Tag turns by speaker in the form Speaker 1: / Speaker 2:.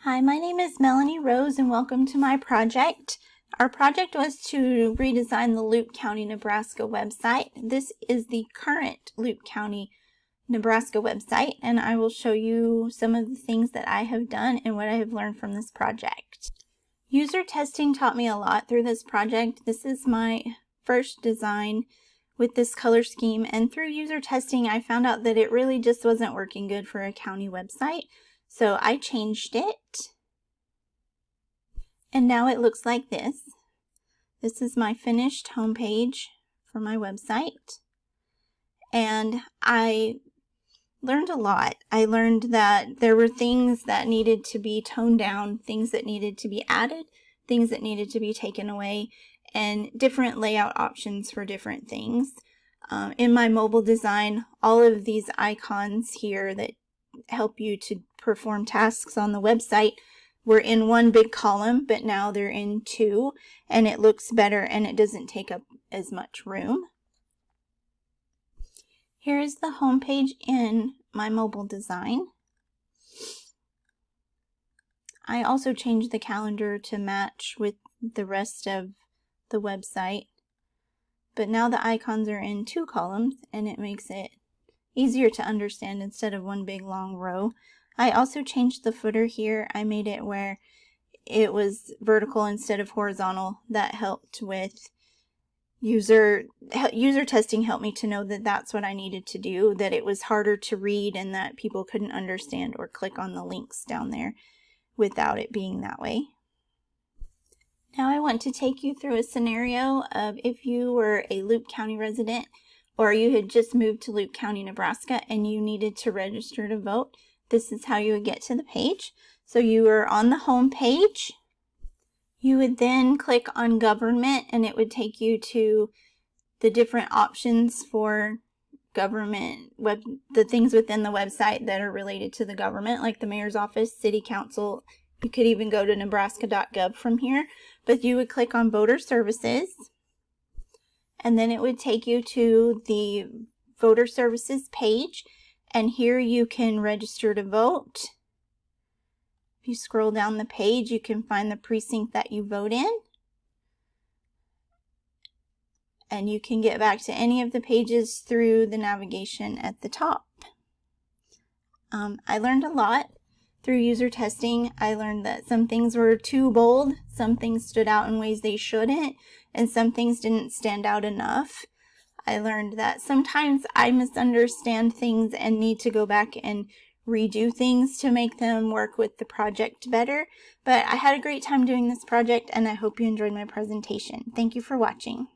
Speaker 1: Hi, my name is Melanie Rose and welcome to my project. Our project was to redesign the Loup County, Nebraska website. This is the current Loup County, Nebraska website, and I will show you some of the things that I have done and what I have learned from this project. User testing taught me a lot through this project. This is my first design with this color scheme, and through user testing I found out that it really just wasn't working good for a county website. So I changed it, and now it looks like this. This is my finished homepage for my website, and I learned a lot. I learned that there were things that needed to be toned down, things that needed to be added, things that needed to be taken away, and different layout options for different things. In my mobile design, all of these icons here that help you to perform tasks on the website were in one big column, but now they're in two, and it looks better and it doesn't take up as much room. Here is the home page in my mobile design. I also changed the calendar to match with the rest of the website, but now the icons are in two columns and it makes it easier to understand instead of one big long row. I also changed the footer here. I made it where it was vertical instead of horizontal. That helped with user testing, helped me to know that that's what I needed to do, that it was harder to read and that people couldn't understand or click on the links down there without it being that way. Now I want to take you through a scenario of if you were a Loup County resident or you had just moved to Loup County, Nebraska, and you needed to register to vote. This is how you would get to the page. So you were on the home page. You would then click on government and it would take you to the different options for government, the things within the website that are related to the government, like the mayor's office, city council. You could even go to nebraska.gov from here, but you would click on voter services, and then it would take you to the voter services page, and here you can register to vote. If you scroll down the page, you can find the precinct that you vote in, and you can get back to any of the pages through the navigation at the top. I learned a lot through user testing. I learned that some things were too bold, some things stood out in ways they shouldn't, and some things didn't stand out enough. I learned that sometimes I misunderstand things and need to go back and redo things to make them work with the project better. But I had a great time doing this project and I hope you enjoyed my presentation. Thank you for watching.